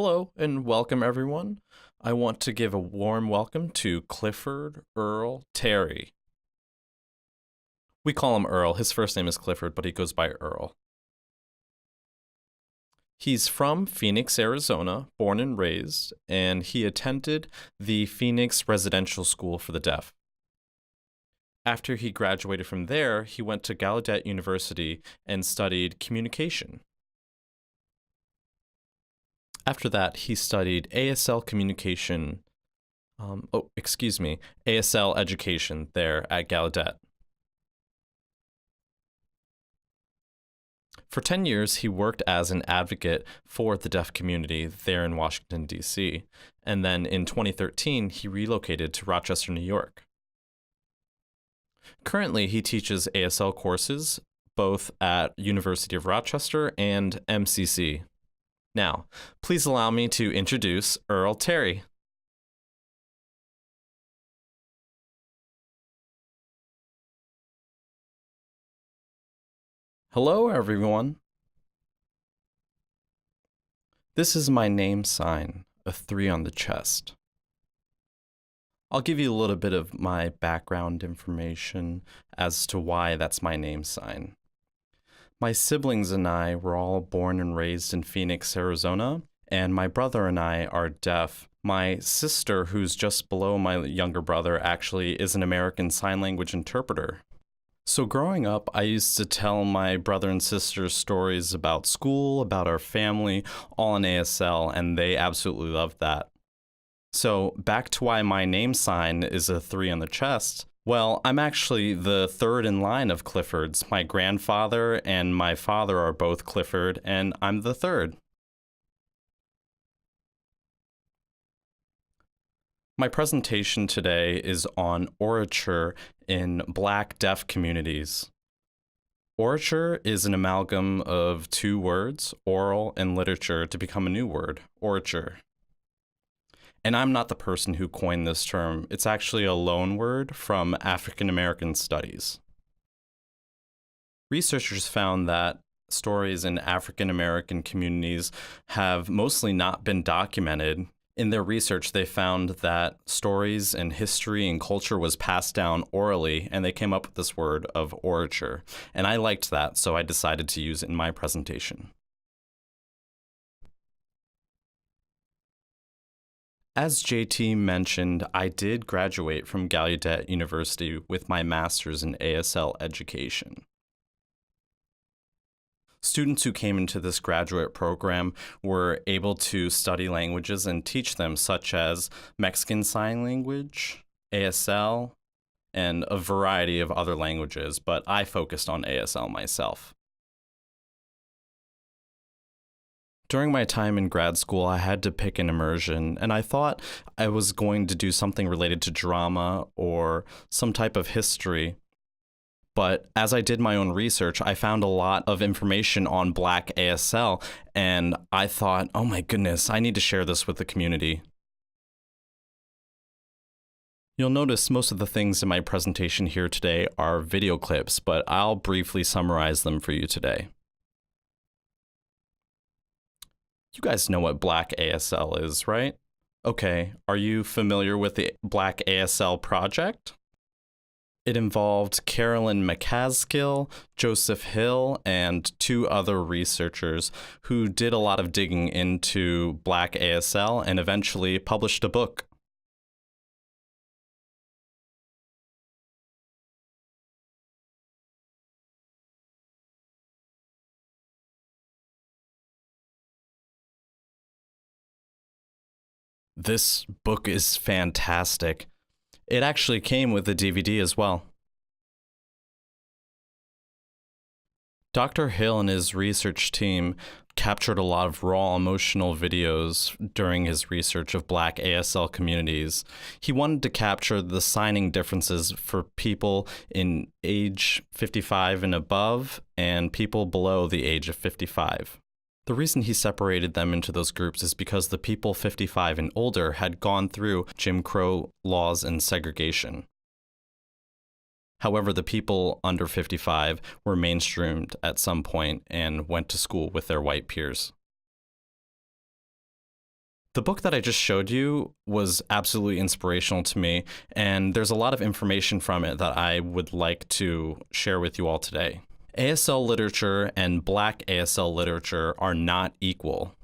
Hello and welcome, everyone. I want to give a warm welcome to Clifford Earl Terry. We call him Earl. His first name is Clifford, but he goes by Earl. He's from Phoenix, Arizona, born and raised, and he attended the Phoenix Residential School for the Deaf. After he graduated from there, he went to Gallaudet University and studied communication. After that, he studied ASL communication, ASL education there at Gallaudet. For 10 years, he worked as an advocate for the deaf community there in Washington, D.C. And then in 2013, he relocated to Rochester, New York. Currently, he teaches ASL courses both at University of Rochester and MCC. Now, please allow me to introduce Earl Terry. Hello, everyone. This is my name sign, a 3 on the chest. I'll give you a little bit of my background information as to why that's my name sign. My siblings and I were all born and raised in Phoenix, Arizona, and my brother and I are deaf. My sister, who's just below my younger brother, actually is an American Sign Language interpreter. So growing up, I used to tell my brother and sister stories about school, about our family, all in ASL, and they absolutely loved that. So back to why my name sign is a 3 on the chest. Well, I'm actually the third in line of Cliffords. My grandfather and my father are both Clifford, and I'm the third. My presentation today is on orature in Black deaf communities. Orature is an amalgam of 2 words, oral and literature, to become a new word, orature. And I'm not the person who coined this term. It's actually a loan word from African American studies. Researchers found that stories in African American communities have mostly not been documented. In their research, they found that stories and history and culture was passed down orally, and they came up with this word of orature. And I liked that, so I decided to use it in my presentation. As JT mentioned, I did graduate from Gallaudet University with my master's in ASL education. Students who came into this graduate program were able to study languages and teach them, such as Mexican Sign Language, ASL, and a variety of other languages, but I focused on ASL myself. During my time in grad school, I had to pick an immersion, and I thought I was going to do something related to drama or some type of history. But as I did my own research, I found a lot of information on Black ASL, and I thought, oh my goodness, I need to share this with the community. You'll notice most of the things in my presentation here today are video clips, but I'll briefly summarize them for you today. You guys know what Black ASL is, right? Okay, are you familiar with the Black ASL project? It involved Carolyn McCaskill, Joseph Hill, and 2 other researchers who did a lot of digging into Black ASL and eventually published a book. This book is fantastic. It actually came with a DVD as well. Dr. Hill and his research team captured a lot of raw emotional videos during his research of Black ASL communities. He wanted to capture the signing differences for people in age 55 and above and people below the age of 55. The reason he separated them into those groups is because the people 55 and older had gone through Jim Crow laws and segregation. However, the people under 55 were mainstreamed at some point and went to school with their white peers. The book that I just showed you was absolutely inspirational to me, and there's a lot of information from it that I would like to share with you all today. ASL literature and Black ASL literature are not equal.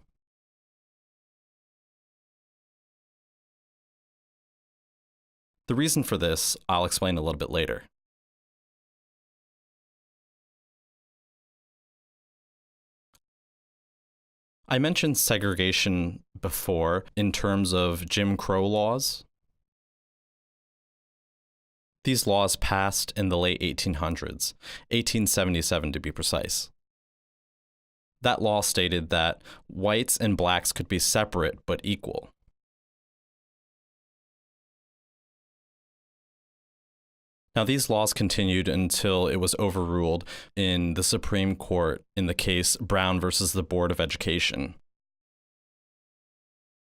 The reason for this, I'll explain a little bit later. I mentioned segregation before in terms of Jim Crow laws. These laws passed in the late 1800s, 1877 to be precise. That law stated that whites and blacks could be separate but equal. Now, these laws continued until it was overruled in the Supreme Court in the case Brown versus the Board of Education.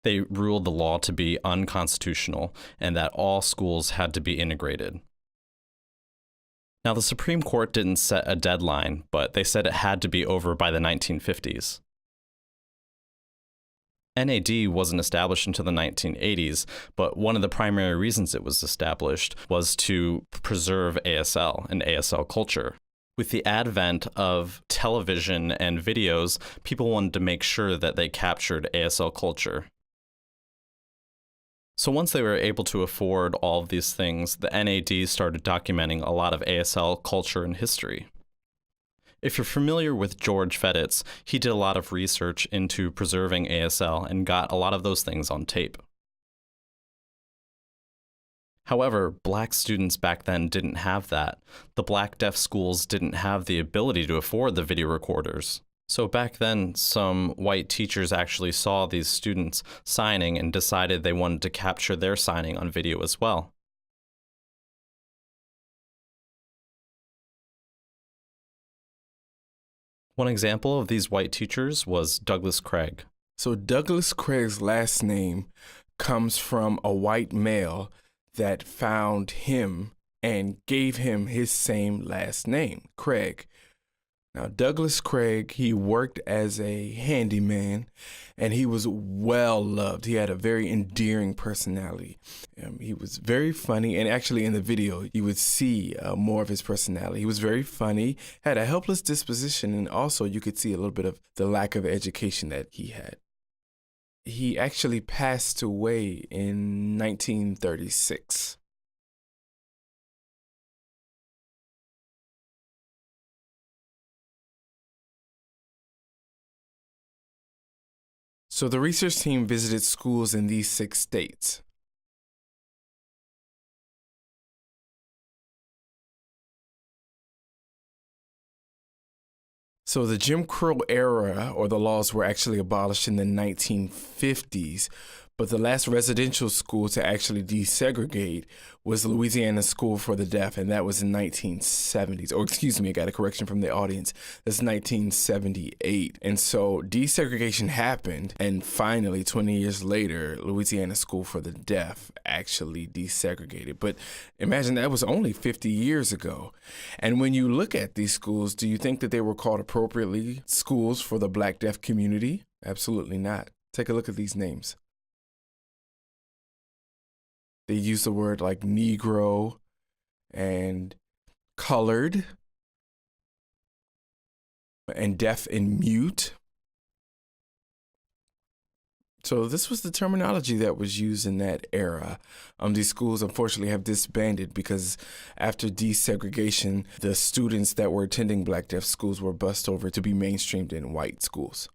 They ruled the law to be unconstitutional and that all schools had to be integrated. Now, the Supreme Court didn't set a deadline, but they said it had to be over by the 1950s. NAD wasn't established until the 1980s, but one of the primary reasons it was established was to preserve ASL and ASL culture. With the advent of television and videos, people wanted to make sure that they captured ASL culture. So once they were able to afford all of these things, the NAD started documenting a lot of ASL culture and history. If you're familiar with George Feditz, he did a lot of research into preserving ASL and got a lot of those things on tape. However, black students back then didn't have that. The black deaf schools didn't have the ability to afford the video recorders. So back then, some white teachers actually saw these students signing and decided they wanted to capture their signing on video as well. One example of these white teachers was Douglas Craig. So Douglas Craig's last name comes from a white male that found him and gave him his same last name, Craig. Now, Douglas Craig, he worked as a handyman, and he was well loved. He had a very endearing personality. He was very funny, and actually in the video, you would see more of his personality. He was very funny, had a helpless disposition, and also you could see a little bit of the lack of education that he had. He actually passed away in 1936. So the research team visited schools in these 6 states. So the Jim Crow era, or the laws, were actually abolished in the 1950s, but the last residential school to actually desegregate was Louisiana School for the Deaf, and that was in 1970s. Oh, excuse me, I got a correction from the audience. That's 1978. And so desegregation happened, and finally, 20 years later, Louisiana School for the Deaf actually desegregated. But imagine that was only 50 years ago. And when you look at these schools, do you think that they were called appropriately schools for the Black deaf community? Absolutely not. Take a look at these names. They use the word like Negro and colored and deaf and mute. So this was the terminology that was used in that era. These schools unfortunately have disbanded because after desegregation, the students that were attending Black deaf schools were bussed over to be mainstreamed in white schools.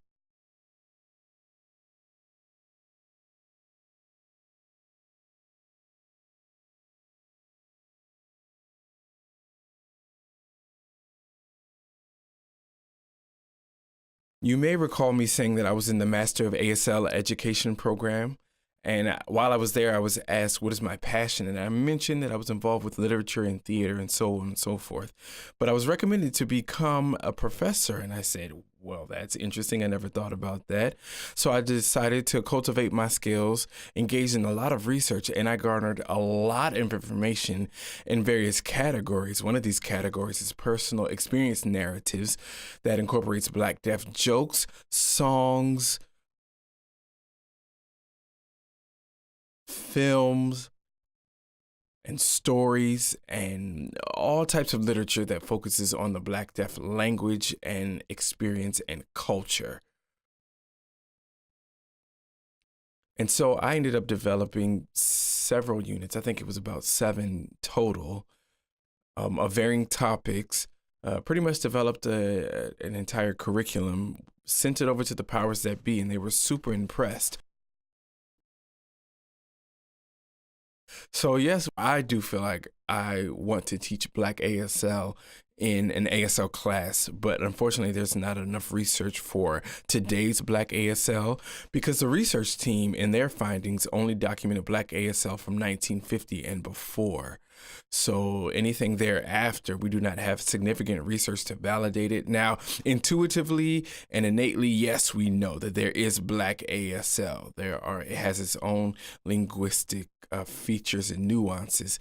You may recall me saying that I was in the Master of ASL Education program. And while I was there, I was asked, what is my passion? And I mentioned that I was involved with literature and theater and so on and so forth. But I was recommended to become a professor. And I said, well, that's interesting. I never thought about that. So I decided to cultivate my skills, engage in a lot of research, and I garnered a lot of information in various categories. One of these categories is personal experience narratives that incorporates Black deaf jokes, songs, films and stories and all types of literature that focuses on the Black Deaf language and experience and culture. And so I ended up developing several units. I think it was about 7 total, of varying topics. Pretty much developed an entire curriculum, sent it over to the powers that be, and they were super impressed. So yes, I do feel like I want to teach Black ASL in an ASL class, but unfortunately there's not enough research for today's Black ASL because the research team in their findings only documented Black ASL from 1950 and before. So anything thereafter, we do not have significant research to validate it. Now, intuitively and innately, yes, we know that there is Black ASL. It has its own linguistic features and nuances,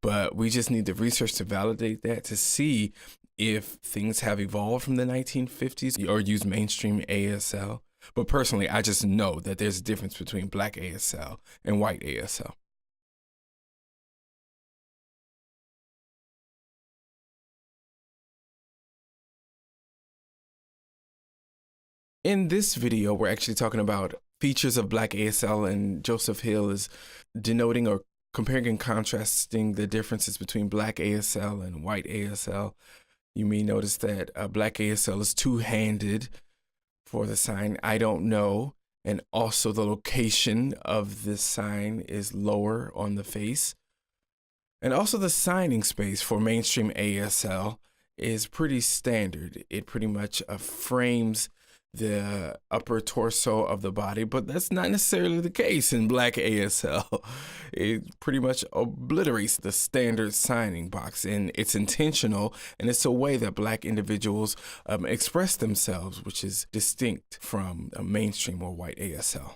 but we just need the research to validate that to see if things have evolved from the 1950s or use mainstream ASL. But personally, I just know that there's a difference between Black ASL and white ASL. In this video, we're actually talking about features of Black ASL, and Joseph Hill is denoting or comparing and contrasting the differences between Black ASL and white ASL. You may notice that Black ASL is two-handed for the sign, I don't know, and also the location of the sign is lower on the face. And also the signing space for mainstream ASL is pretty standard. It pretty much frames the upper torso of the body, but that's not necessarily the case in Black ASL. It pretty much obliterates the standard signing box, and it's intentional, and it's a way that Black individuals express themselves, which is distinct from a mainstream or white ASL.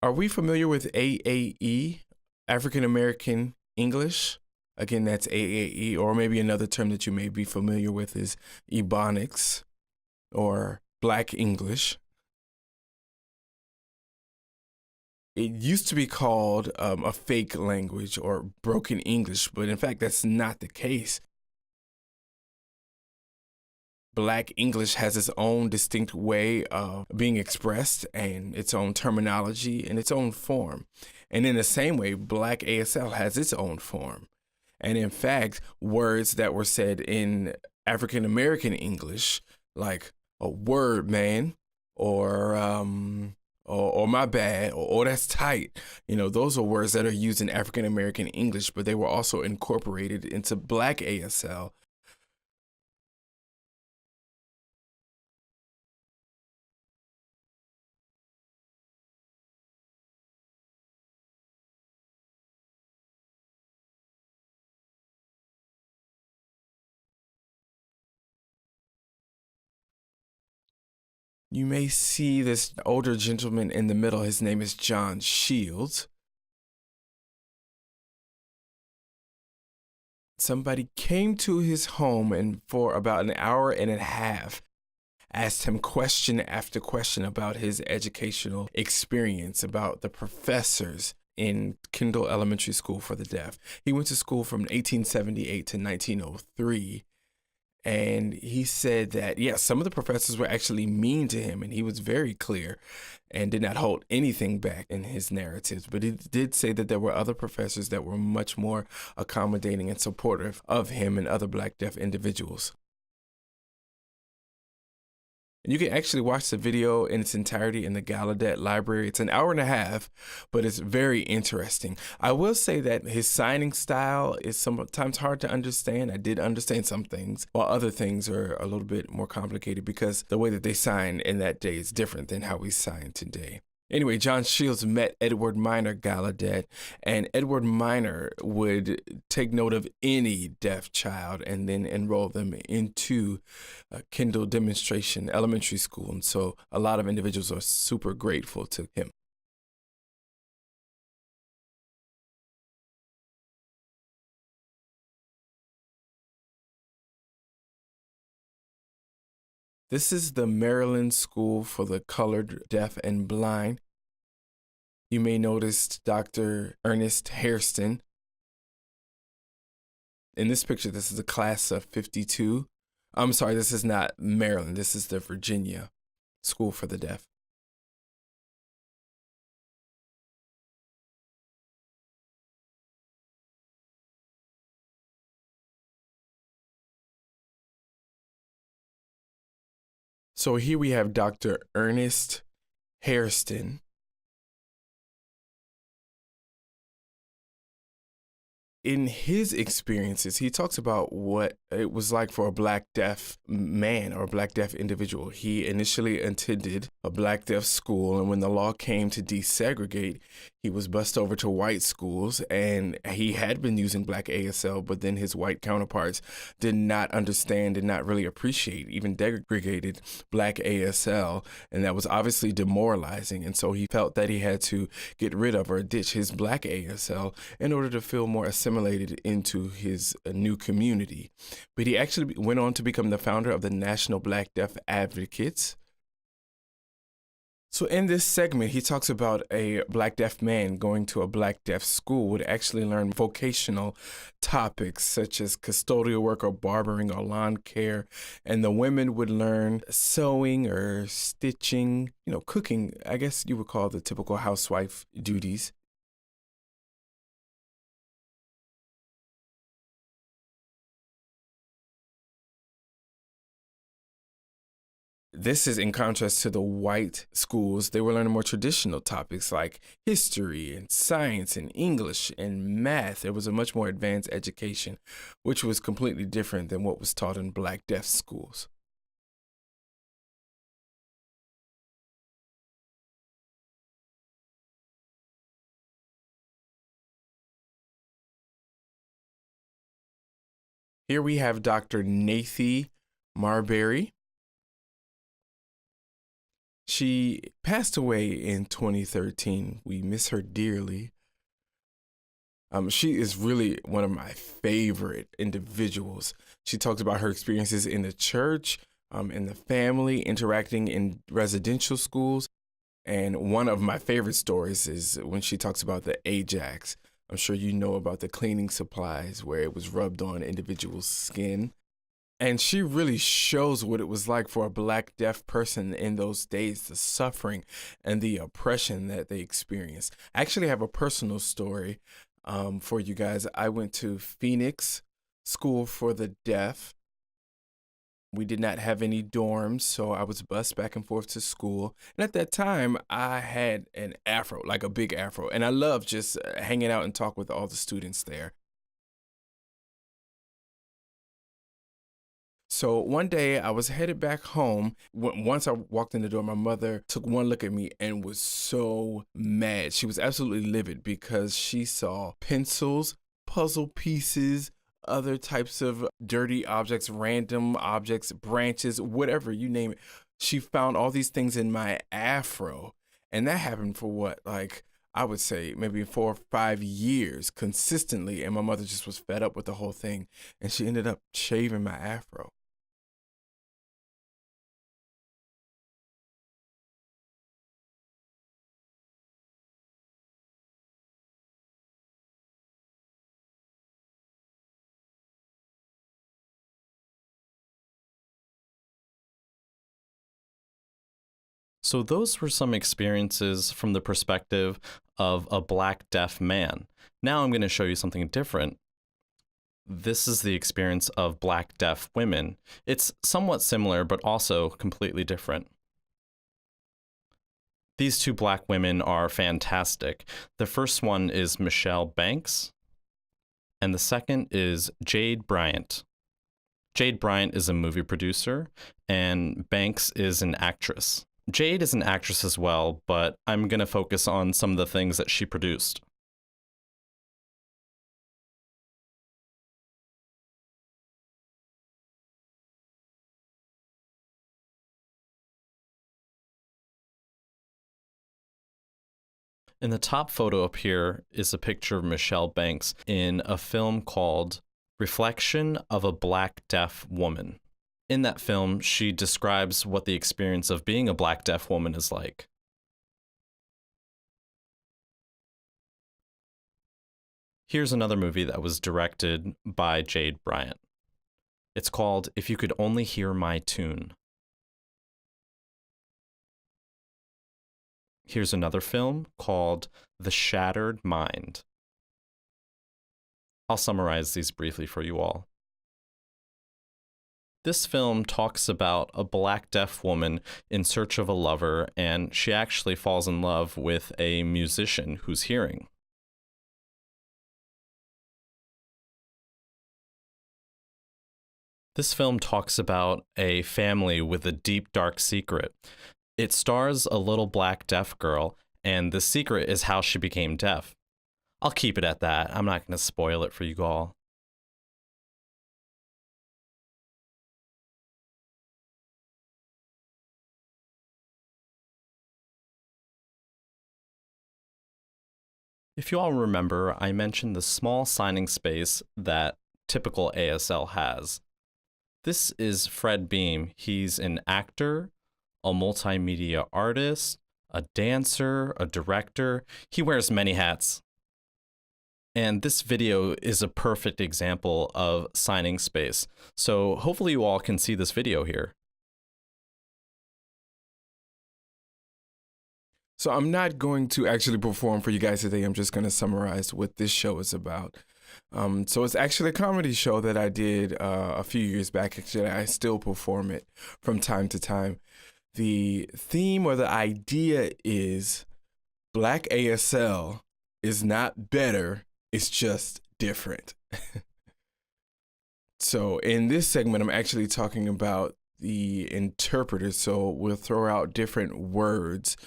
Are we familiar with AAE, African American English? Again, that's AAE, or maybe another term that you may be familiar with is Ebonics or Black English. It used to be called a fake language or broken English, but in fact, that's not the case. Black English has its own distinct way of being expressed and its own terminology and its own form. And in the same way, Black ASL has its own form. And in fact, words that were said in African American English, like a word, man, or my bad, or that's tight, those are words that are used in African American English, but they were also incorporated into Black ASL. You may see this older gentleman in the middle. His name is John Shields. Somebody came to his home and for about an hour and a half asked him question after question about his educational experience, about the professors in Kendall Elementary School for the Deaf. He went to school from 1878 to 1903. And he said that, yes, some of the professors were actually mean to him, and he was very clear and did not hold anything back in his narratives. But he did say that there were other professors that were much more accommodating and supportive of him and other Black deaf individuals. And you can actually watch the video in its entirety in the Gallaudet Library. It's an hour and a half, but it's very interesting. I will say that his signing style is sometimes hard to understand. I did understand some things, while other things are a little bit more complicated because the way that they sign in that day is different than how we sign today. Anyway, John Shields met Edward Minor Gallaudet, and Edward Minor would take note of any deaf child and then enroll them into Kendall Demonstration Elementary School. And so a lot of individuals are super grateful to him. This is the Maryland School for the Colored, Deaf, and Blind. You may notice Dr. Ernest Hairston. In this picture, this is a class of 52. I'm sorry, this is not Maryland. This is the Virginia School for the Deaf. So here we have Dr. Ernest Hairston. In his experiences, he talks about what it was like for a Black deaf man or a Black deaf individual. He initially attended a Black deaf school, and when the law came to desegregate, he was bused over to white schools, and he had been using Black ASL, but then his white counterparts did not understand, did not really appreciate, even degraded Black ASL, and that was obviously demoralizing. And so he felt that he had to get rid of or ditch his Black ASL in order to feel more assimilated into his new community. But he actually went on to become the founder of the National Black Deaf Advocates. So in this segment, he talks about a Black deaf man going to a Black deaf school would actually learn vocational topics such as custodial work or barbering or lawn care. And the women would learn sewing or stitching, cooking, I guess you would call the typical housewife duties. This is in contrast to the white schools. They were learning more traditional topics like history and science and English and math. It was a much more advanced education, which was completely different than what was taught in Black deaf schools. Here we have Dr. Nathy Marbury. She passed away in 2013. We miss her dearly. She is really one of my favorite individuals. She talked about her experiences in the church, in the family, interacting in residential schools. And one of my favorite stories is when she talks about the Ajax. I'm sure you know about the cleaning supplies where it was rubbed on individuals' skin. And she really shows what it was like for a Black deaf person in those days, the suffering and the oppression that they experienced. I actually have a personal story for you guys. I went to Phoenix School for the Deaf. We did not have any dorms, so I was bused back and forth to school. And at that time, I had an afro, like a big afro. And I loved just hanging out and talk with all the students there. So one day I was headed back home. Once I walked in the door, my mother took one look at me and was so mad. She was absolutely livid because she saw pencils, puzzle pieces, other types of dirty objects, random objects, branches, whatever, you name it. She found all these things in my afro. And that happened for what? Like, I would say maybe 4 or 5 years consistently. And my mother just was fed up with the whole thing. And she ended up shaving my afro. So, those were some experiences from the perspective of a Black deaf man. Now, I'm going to show you something different. This is the experience of Black deaf women. It's somewhat similar, but also completely different. These two Black women are fantastic. The first one is Michelle Banks, and the second is Jade Bryant. Jade Bryant is a movie producer, and Banks is an actress. Jade is an actress as well, but I'm going to focus on some of the things that she produced. In the top photo up here is a picture of Michelle Banks in a film called Reflection of a Black Deaf Woman. In that film, she describes what the experience of being a black deaf woman is like. Here's another movie that was directed by Jade Bryant. It's called If You Could Only Hear My Tune. Here's another film called The Shattered Mind. I'll summarize these briefly for you all. This film talks about a black deaf woman in search of a lover, and she actually falls in love with a musician who's hearing. This film talks about a family with a deep, dark secret. It stars a little black deaf girl, and the secret is how she became deaf. I'll keep it at that. I'm not going to spoil it for you all. If you all remember, I mentioned the small signing space that typical ASL has. This is Fred Beam. He's an actor, a multimedia artist, a dancer, a director. He wears many hats. And this video is a perfect example of signing space. So hopefully you all can see this video here. So I'm not going to actually perform for you guys today. I'm just going to summarize what this show is about. So it's actually a comedy show that I did a few years back. Actually, I still perform it from time to time. The theme or the idea is Black ASL is not better, it's just different. So in this segment, I'm actually talking about the interpreter. So we'll throw out different words,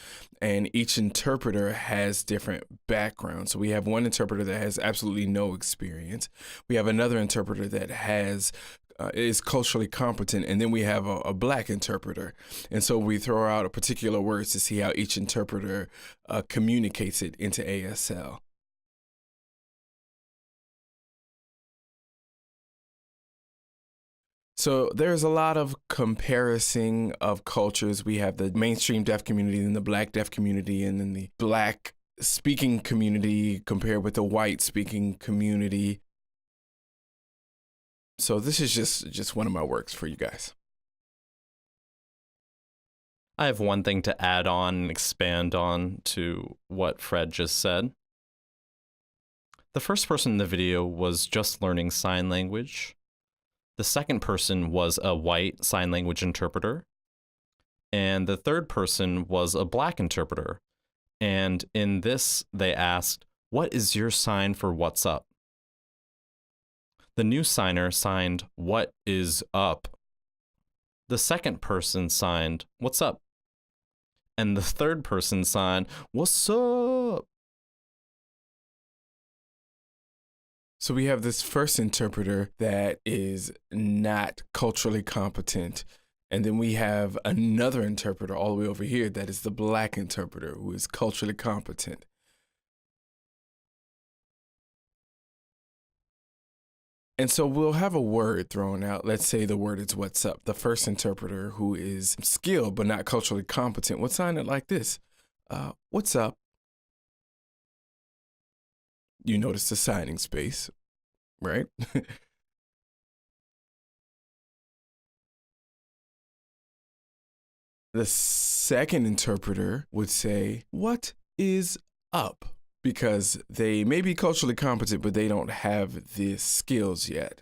and each interpreter has different backgrounds. So we have one interpreter that has absolutely no experience. We have another interpreter that is culturally competent, and then we have a black interpreter. And so we throw out a particular words to see how each interpreter communicates it into ASL. So there's a lot of comparison of cultures. We have the mainstream deaf community and the black deaf community, and then the black speaking community compared with the white speaking community. So this is just one of my works for you guys. I have one thing to add on and expand on to what Fred just said. The first person in the video was just learning sign language. The second person was a white sign language interpreter. And the third person was a black interpreter. And in this, they asked, "What is your sign for what's up?" The new signer signed, "What is up?" The second person signed, "What's up?" And the third person signed, "What's up?" So we have this first interpreter that is not culturally competent. And then we have another interpreter all the way over here that is the black interpreter who is culturally competent. And so we'll have a word thrown out. Let's say the word is "what's up." The first interpreter, who is skilled but not culturally competent, would sign it like this. "What's up?" You notice the signing space, right? The second interpreter would say, "What is up?" Because they may be culturally competent, but they don't have the skills yet.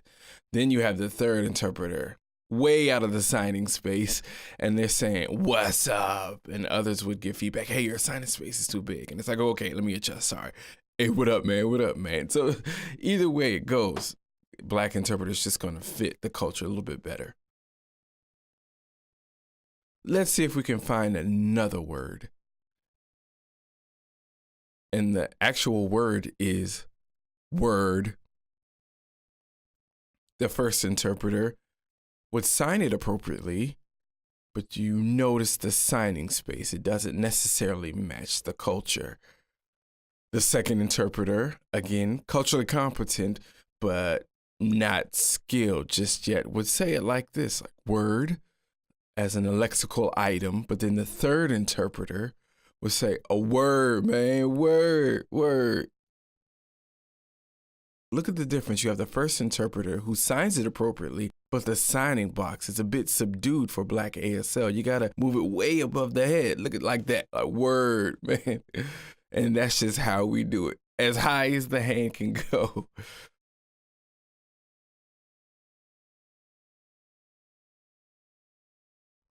Then you have the third interpreter, way out of the signing space, and they're saying, "What's up?" And others would give feedback, "Hey, your signing space is too big." And it's like, "Okay, let me adjust, sorry. Hey, what up, man? What up, man?" So either way it goes, black interpreter's just gonna fit the culture a little bit better. Let's see if we can find another word. And the actual word is word. The first interpreter would sign it appropriately, but you notice the signing space. It doesn't necessarily match the culture. The second interpreter, again, culturally competent, but not skilled just yet would say it like this, like word as in a lexical item, but then the third interpreter would say a word, man, word. Look at the difference. You have the first interpreter who signs it appropriately, but the signing box is a bit subdued for Black ASL. You gotta move it way above the head. Look at like that, a word, man. And that's just how we do it, as high as the hand can go.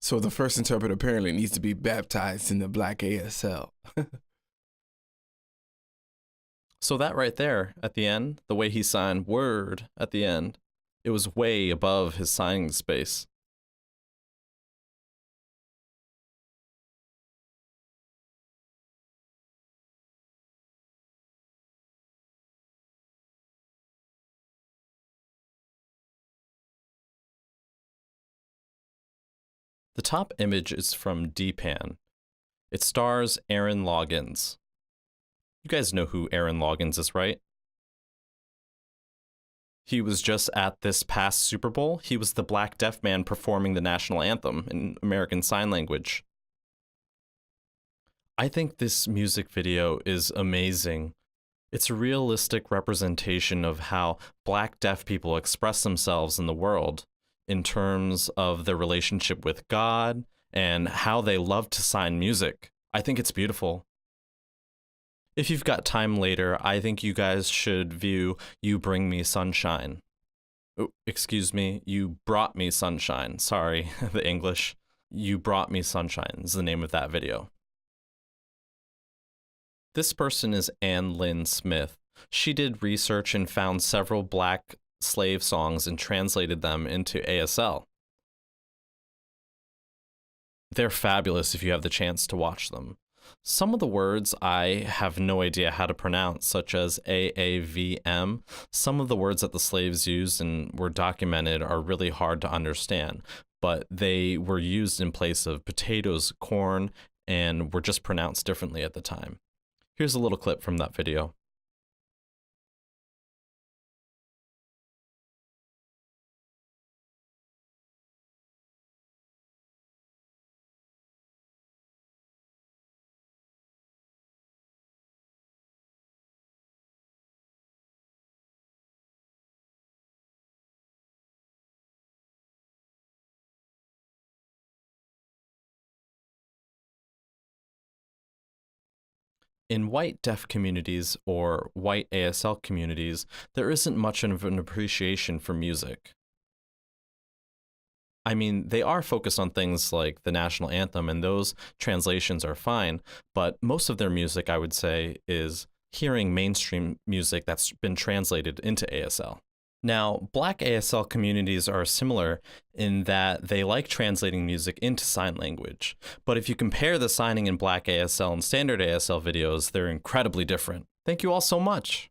So the first interpreter apparently needs to be baptized in the Black ASL. So that right there at the end, the way he signed word at the end, it was way above his signing space. The top image is from DPAN. It stars Aaron Loggins. You guys know who Aaron Loggins is, right? He was just at this past Super Bowl. He was the black deaf man performing the national anthem in American Sign Language. I think this music video is amazing. It's a realistic representation of how black deaf people express themselves in the world in terms of their relationship with God and how they love to sign music. I think it's beautiful. If you've got time later, I think you guys should view You Bring Me Sunshine. Oh, excuse me, You Brought Me Sunshine. Sorry, the English. You Brought Me Sunshine is the name of that video. This person is Ann Lynn Smith. She did research and found several black slave songs and translated them into ASL. They're fabulous if you have the chance to watch them. Some of the words I have no idea how to pronounce, such as AAVM. Some of the words that the slaves used and were documented are really hard to understand, but they were used in place of potatoes, corn, and were just pronounced differently at the time. Here's a little clip from that video. In white deaf communities or white ASL communities, there isn't much of an appreciation for music. I mean, they are focused on things like the national anthem, and those translations are fine, but most of their music, I would say, is hearing mainstream music that's been translated into ASL. Now, black ASL communities are similar in that they like translating music into sign language. But if you compare the signing in black ASL and standard ASL videos, they're incredibly different. Thank you all so much.